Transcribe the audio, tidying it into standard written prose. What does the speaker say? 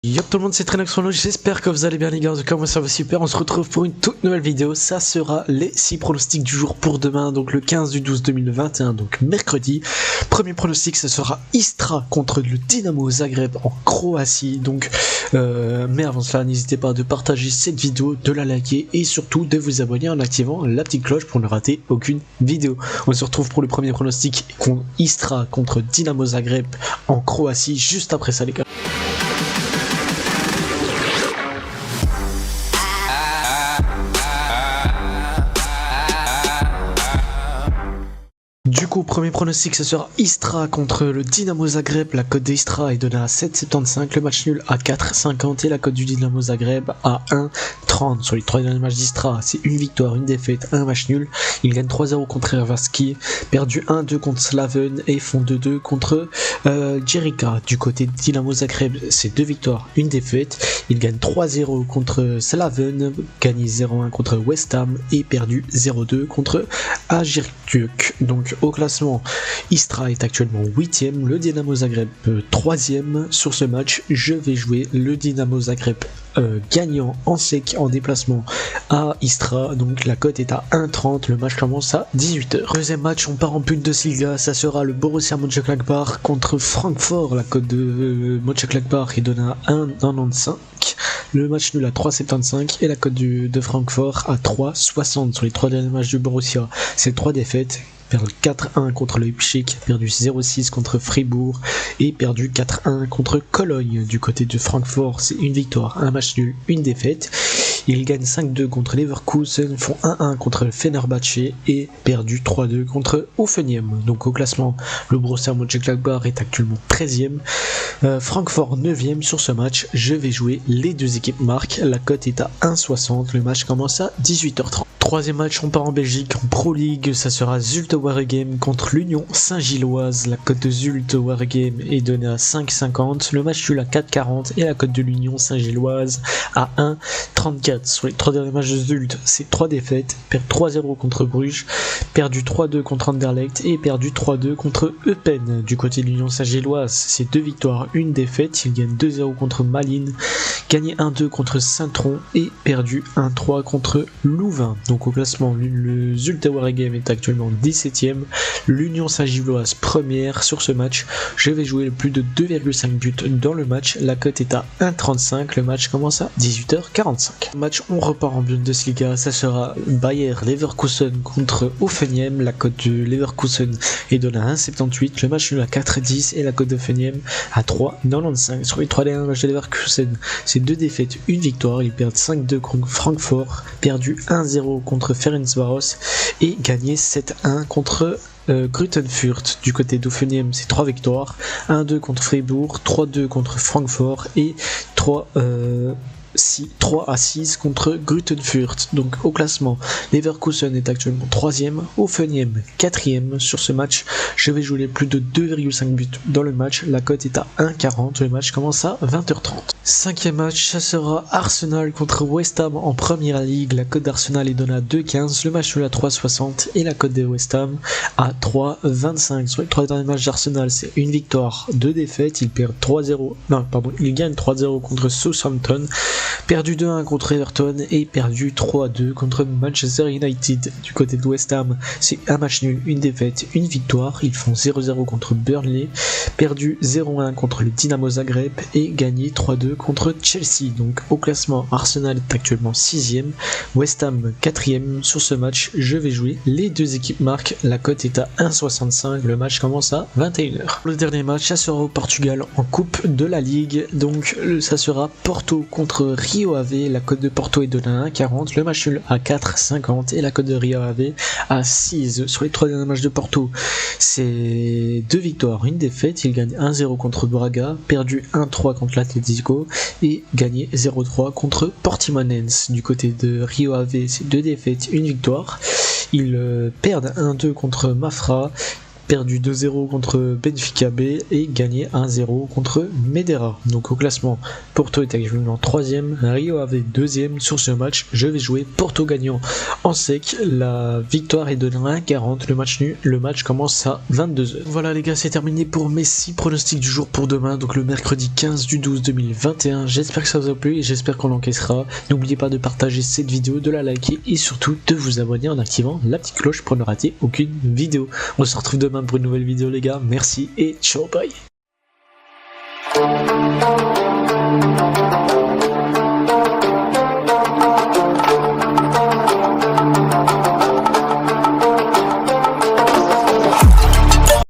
Yo tout le monde, c'est Trenaxono, j'espère que vous allez bien les gars, en tout cas moi ça va super, on se retrouve pour une toute nouvelle vidéo. Ça sera les 6 pronostics du jour pour demain, donc le 15 du 12 2021, donc mercredi. Premier pronostic, ce sera Istra contre le Dinamo Zagreb en Croatie, donc mais avant cela n'hésitez pas de partager cette vidéo, de la liker et surtout de vous abonner en activant la petite cloche pour ne rater aucune vidéo. On se retrouve pour le premier pronostic contre Istra contre Dinamo Zagreb en Croatie, juste après ça les gars. Du coup, premier pronostic, ce sera Istra contre le Dinamo Zagreb. La cote d'Istra est donnée à 7,75, le match nul à 4,50 et la cote du Dinamo Zagreb à 1,30. Sur les 3 derniers matchs d'Istra, c'est une victoire, une défaite, un match nul. Ils gagnent 3-0 contre Hrvatski, perdu 1-2 contre Slaven et font 2-2 contre Jerica. Du côté de Dinamo Zagreb, c'est 2 victoires, une défaite. Ils gagnent 3-0 contre Slaven, gagnent 0-1 contre West Ham et perdu 0-2 contre Ajirtuk. Donc au classement, Istra est actuellement 8ème, le Dinamo Zagreb 3ème. Sur ce match, je vais jouer le Dinamo Zagreb gagnant en sec en déplacement à Istra, donc la cote est à 1,30, le match commence à 18h. Deuxième match, on part en Bundesliga, ça sera le Borussia Mönchengladbach contre Francfort. La cote de Mönchengladbach est donnée à 1,95, le match nul à 3,75 et la cote de Francfort à 3,60. Sur les 3 derniers matchs du Borussia, c'est 3 défaites, perdu 4-1 contre Leipzig, perdu 0-6 contre Fribourg et perdu 4-1 contre Cologne. Du côté de Francfort, c'est une victoire, un match nul, une défaite. Ils gagnent 5-2 contre Leverkusen, font 1-1 contre le Fenerbahçe et perdu 3-2 contre Hoffenheim. Donc au classement, le Borussia Mönchengladbach est actuellement 13ème, Francfort 9ème. Sur ce match, je vais jouer les deux équipes marquent, la cote est à 1,60, le match commence à 18h30. Troisième match, on part en Belgique, en Pro League, ça sera Zulte Waregem contre l'Union Saint-Gilloise. La cote de Zulte Waregem est donnée à 5,50, le match nul à 4,40 et la cote de l'Union Saint-Gilloise à 1,34. Sur les 3 derniers matchs de Zulte, c'est 3 défaites, perdu 3-0 contre Bruges, perdu 3-2 contre Anderlecht et perdu 3-2 contre Eupen. Du côté de l'Union Saint-Gilloise, c'est 2 victoires, une défaite, ils gagnent 2-0 contre Malines, gagné 1-2 contre Saint-Tron et perdu 1-3 contre Louvain. Donc au classement, le Zulte Waregem est actuellement 17ème, l'Union Saint-Gilloise première. Sur ce match, je vais jouer le plus de 2,5 buts dans le match, la cote est à 1,35, le match commence à 18h45. Match, on repart en Bundesliga, ça sera Bayer Leverkusen contre Hoffenheim. La cote de Leverkusen est donnée à 1,78, le match nul à 4,10 et la cote d'Hoffenheim à 3,95. Sur les 3 derniers matchs de Leverkusen, c'est 2 défaites, une victoire, ils perdent 5-2 contre Francfort, perdu 1-0 contre Ferencváros et gagné 7-1 contre Gruttenfurt. Du côté d'Hoffenheim, c'est 3 victoires, 1-2 contre Fribourg, 3-2 contre Francfort et 3-6 contre Gruttenfurt. Donc au classement, Leverkusen est actuellement 3ème, Hoffenheim 4ème. Sur ce match, je vais jouer plus de 2,5 buts dans le match, la cote est à 1,40, le match commence à 20h30. Cinquième match, ça sera Arsenal contre West Ham en Première Ligue. La cote d'Arsenal est donnée à 2,15, le match nul à 3,60 et la cote de West Ham à 3,25. Sur les 3 derniers matchs d'Arsenal, c'est une victoire, 2 défaites, ils perdent 3-0, ils gagnent 3-0 contre Southampton, perdu 2-1 contre Everton et perdu 3-2 contre Manchester United. Du côté de West Ham, c'est un match nul, une défaite, une victoire, ils font 0-0 contre Burnley, perdu 0-1 contre le Dinamo Zagreb et gagné 3-2 contre Chelsea. Donc au classement, Arsenal est actuellement 6ème, West Ham 4ème. Sur ce match, je vais jouer les deux équipes marquent, la cote est à 1,65, le match commence à 21h. Le dernier match, ça sera au Portugal en Coupe de la Ligue, donc ça sera Porto contre Rio Ave. La cote de Porto est donnée à 1,40, le match nul à 4,50 et la cote de Rio Ave à 6. Sur les 3 derniers matchs de Porto, c'est 2 victoires, une défaite, ils gagnent 1-0 contre Braga, perdu 1-3 contre l'Atlético et gagné 0-3 contre Portimonense. Du côté de Rio Ave, c'est 2 défaites, une victoire, ils perdent 1-2 contre Mafra, perdu 2-0 contre Benfica B et gagné 1-0 contre Medera. Donc au classement, Porto est actuellement 3ème, Rio Ave 2ème. Sur ce match, je vais jouer Porto gagnant en sec. La victoire est de 1,40, le match nul. Le match commence à 22h. Voilà les gars, c'est terminé pour mes 6 pronostics du jour pour demain, donc le mercredi 15 du 12 2021. J'espère que ça vous a plu et j'espère qu'on l'encaissera. N'oubliez pas de partager cette vidéo, de la liker et surtout de vous abonner en activant la petite cloche pour ne rater aucune vidéo. On se retrouve demain pour une nouvelle vidéo les gars, merci et ciao bye.